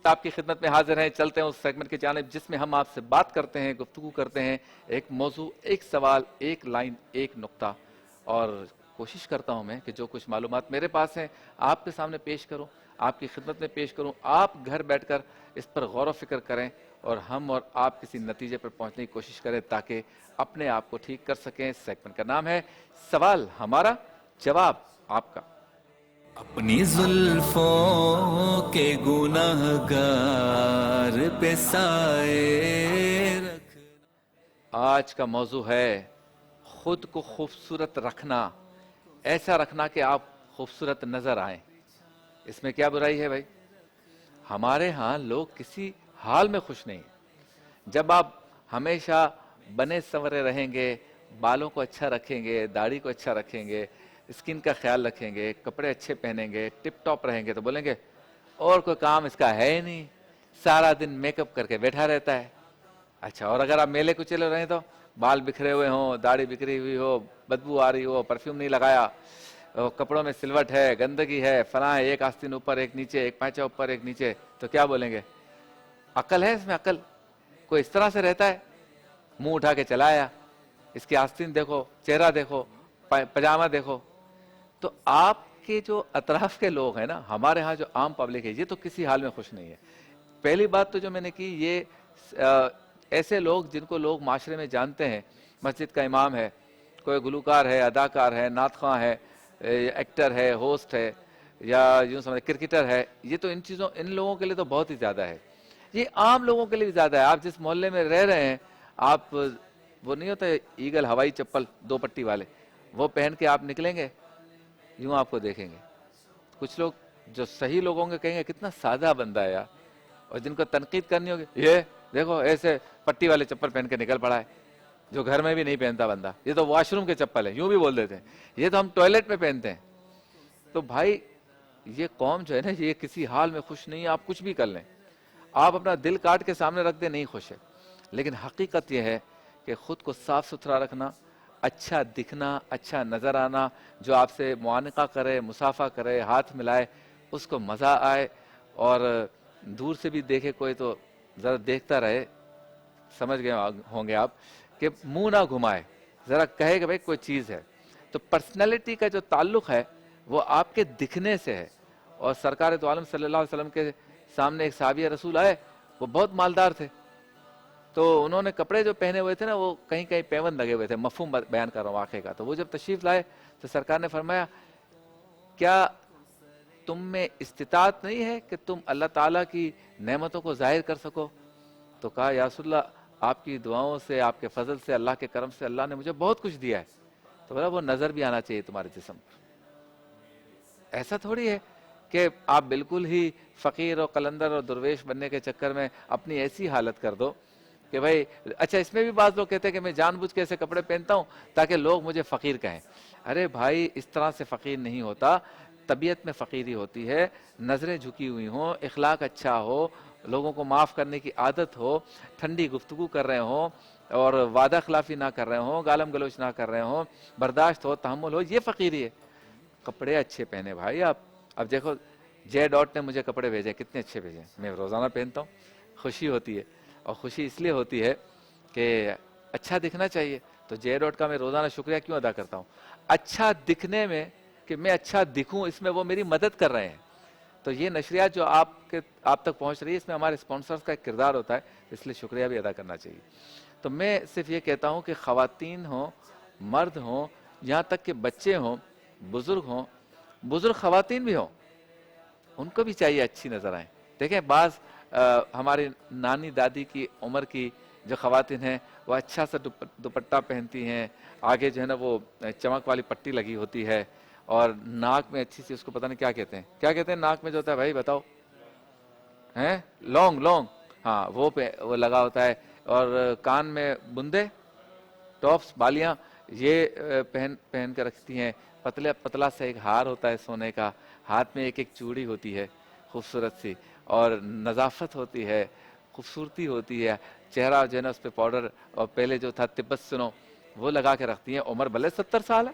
آپ کی خدمت میں حاضر ہیں. چلتے ہیں اس سیگمنٹ کی جانب جس میں ہم آپ سے بات کرتے ہیں, گفتگو کرتے ہیں. ایک موضوع, ایک سوال, ایک لائن, ایک نقطہ, اور کوشش کرتا ہوں میں کہ جو کچھ معلومات میرے پاس ہیں آپ کے سامنے پیش کروں, آپ کی خدمت میں پیش کروں. آپ گھر بیٹھ کر اس پر غور و فکر کریں اور ہم اور آپ کسی نتیجے پر پہنچنے کی کوشش کریں تاکہ اپنے آپ کو ٹھیک کر سکیں. سیگمنٹ کا نام ہے سوال ہمارا, جواب آپ کا. اپنی زلفوں کے گناہگار پہ سائے رکھ. آج کا موضوع ہے خود کو خوبصورت رکھنا, ایسا رکھنا کہ آپ خوبصورت نظر آئیں. اس میں کیا برائی ہے بھائی؟ ہمارے ہاں لوگ کسی حال میں خوش نہیں. جب آپ ہمیشہ بنے سنورے رہیں گے, بالوں کو اچھا رکھیں گے, داڑھی کو اچھا رکھیں گے, اسکن کا خیال رکھیں گے, کپڑے اچھے پہنیں گے, ٹپ ٹاپ رہیں گے, تو بولیں گے اور کوئی کام اس کا ہے ہی نہیں, سارا دن میک اپ کر کے بیٹھا رہتا ہے. اچھا, اور اگر آپ میلے کچلے رہیں تو بال بکھرے ہوئے ہوں, داڑھی بکھری ہوئی ہو, بدبو آ رہی ہو, پرفیوم نہیں لگایا, کپڑوں میں سلوٹ ہے, گندگی ہے, فلاں ہے, ایک آستین اوپر ایک نیچے, ایک پانچہ اوپر ایک نیچے, تو کیا بولیں گے؟ عقل ہے اس میں؟ عقل کوئی اس طرح سے رہتا ہے؟ منہ اٹھا کے چلا آیا, اس کی آستین دیکھو, چہرہ دیکھو, پجامہ دیکھو. تو آپ کے جو اطراف کے لوگ ہیں نا, ہمارے ہاں جو عام پبلک ہے, یہ تو کسی حال میں خوش نہیں ہے. پہلی بات تو جو میں نے کی, یہ ایسے لوگ جن کو لوگ معاشرے میں جانتے ہیں, مسجد کا امام ہے, کوئی گلوکار ہے, اداکار ہے, نعت خواں ہے, ایکٹر ہے, ہوسٹ ہے, یا یوں سمجھ کرکٹر ہے, یہ تو ان لوگوں کے لیے تو بہت ہی زیادہ ہے. یہ عام لوگوں کے لیے بھی زیادہ ہے. آپ جس محلے میں رہ رہے ہیں, آپ وہ نہیں ہوتا ایگل ہوائی چپل 2 پٹی والے, وہ پہن کے آپ نکلیں گے, یوں آپ کو دیکھیں گے. کچھ لوگ جو صحیح لوگوں کے کہیں گے کتنا سادہ بندہ ہے یار, اور جن کو تنقید کرنی ہوگی, یہ دیکھو ایسے پٹی والے چپل پہن کے نکل پڑا ہے, جو گھر میں بھی نہیں پہنتا بندہ, یہ تو واش روم کے چپل ہے, یوں بھی بول دیتے ہیں, یہ تو ہم ٹوائلٹ میں پہنتے ہیں. تو بھائی یہ قوم جو ہے نا, یہ کسی حال میں خوش نہیں ہے. آپ کچھ بھی کر لیں, آپ اپنا دل کاٹ کے سامنے رکھ دیں, نہیں خوش ہے. لیکن حقیقت یہ ہے کہ خود کو صاف ستھرا رکھنا, اچھا دکھنا, اچھا نظر آنا, جو آپ سے معانقہ کرے, مصافحہ کرے, ہاتھ ملائے, اس کو مزہ آئے, اور دور سے بھی دیکھے کوئی تو ذرا دیکھتا رہے. سمجھ گئے ہوں گے آپ کہ منہ نہ گھمائے, ذرا کہے کہ بھائی کوئی چیز ہے. تو پرسنالٹی کا جو تعلق ہے وہ آپ کے دکھنے سے ہے. اور سرکار دو عالم صلی اللہ علیہ وسلم کے سامنے ایک صحابی رسول آئے, وہ بہت مالدار تھے, تو انہوں نے کپڑے جو پہنے ہوئے تھے نا, وہ کہیں کہیں پیون لگے ہوئے تھے. مفہوم بیان کر رہا ہوں واقعے کا. تو وہ جب تشریف لائے تو سرکار نے فرمایا, کیا تم میں استطاعت نہیں ہے کہ تم اللہ تعالیٰ کی نعمتوں کو ظاہر کر سکو؟ تو کہا یا رسول اللہ, آپ کی دعاؤں سے, آپ کے فضل سے, اللہ کے کرم سے اللہ نے مجھے بہت کچھ دیا ہے. تو بولا وہ نظر بھی آنا چاہیے تمہارے جسم پر. ایسا تھوڑی ہے کہ آپ بالکل ہی فقیر اور قلندر اور درویش بننے کے چکر میں اپنی ایسی حالت کر دو کہ بھائی. اچھا, اس میں بھی بعض لوگ کہتے ہیں کہ میں جان بوجھ کے ایسے کپڑے پہنتا ہوں تاکہ لوگ مجھے فقیر کہیں. ارے بھائی, اس طرح سے فقیر نہیں ہوتا. طبیعت میں فقیری ہوتی ہے, نظریں جھکی ہوئی ہوں, اخلاق اچھا ہو, لوگوں کو معاف کرنے کی عادت ہو, ٹھنڈی گفتگو کر رہے ہوں, اور وعدہ خلافی نہ کر رہے ہوں, گالم گلوچ نہ کر رہے ہوں, برداشت ہو, تحمل ہو, یہ فقیری ہے. کپڑے اچھے پہنے بھائی آپ. اب دیکھو جے ڈاٹ نے مجھے کپڑے بھیجے, کتنے اچھے بھیجے, میں روزانہ پہنتا ہوں, خوشی ہوتی ہے. اور خوشی اس لیے ہوتی ہے کہ اچھا دکھنا چاہیے. تو جے ڈاٹ کا میں روزانہ شکریہ کیوں ادا کرتا ہوں؟ اچھا دکھنے میں, کہ میں اچھا دکھوں, اس میں وہ میری مدد کر رہے ہیں. تو یہ نشریات جو آپ تک پہنچ رہی ہے, اس میں ہمارے اسپانسرز کا ایک کردار ہوتا ہے, اس لیے شکریہ بھی ادا کرنا چاہیے. تو میں صرف یہ کہتا ہوں کہ خواتین ہوں, مرد ہوں, یہاں تک کہ بچے ہوں, بزرگ ہوں, بزرگ خواتین بھی ہوں, ان کو بھی چاہیے اچھی نظر آئیں. دیکھیں بعض ہماری نانی دادی کی عمر کی جو خواتین ہیں, وہ اچھا سا دوپٹہ پہنتی ہیں, آگے جو ہے نا وہ چمک والی پٹی لگی ہوتی ہے, اور ناک میں اچھی سی, اس کو پتہ نہیں کیا کہتے ہیں ناک میں جو ہوتا ہے بھائی بتاؤ, ہیں لونگ, ہاں وہ لگا ہوتا ہے, اور کان میں بندے, ٹاپس, بالیاں, یہ پہن کے رکھتی ہیں. پتلا سا ایک ہار ہوتا ہے سونے کا, ہاتھ میں ایک چوڑی ہوتی ہے خوبصورت سی, اور نظافت ہوتی ہے, خوبصورتی ہوتی ہے. چہرہ جو ہے نا اس پہ پاؤڈر, اور پہلے جو تھا تبت سنو, وہ لگا کے رکھتی ہیں. عمر بھلے 70 سال ہے,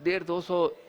150-200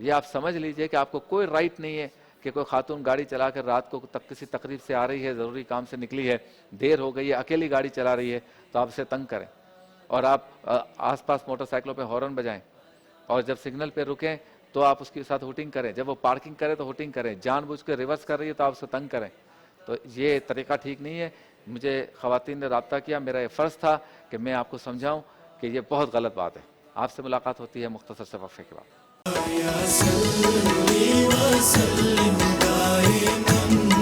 یہ آپ سمجھ لیجئے کہ آپ کو کوئی رائٹ نہیں ہے کہ کوئی خاتون گاڑی چلا کر رات کو کسی تقریب سے آ رہی ہے، ضروری کام سے نکلی ہے، دیر ہو گئی ہے، اکیلی گاڑی چلا رہی ہے تو آپ اسے تنگ کریں اور آپ آس پاس موٹر سائیکلوں پہ ہارن بجائیں، اور جب سگنل پہ رکیں تو آپ اس کے ساتھ ہوٹنگ کریں، جب وہ پارکنگ کرے تو ہوٹنگ کریں، جان بوجھ کے ریورس کر رہی ہے تو آپ اسے تنگ کریں. تو یہ طریقہ ٹھیک نہیں ہے. مجھے خواتین نے رابطہ کیا، میرا یہ فرض تھا کہ میں آپ کو سمجھاؤں کہ یہ بہت غلط بات ہے. آپ سے ملاقات ہوتی ہے مختصر سے وقفے کے بعد. یا صلی وسلم دائما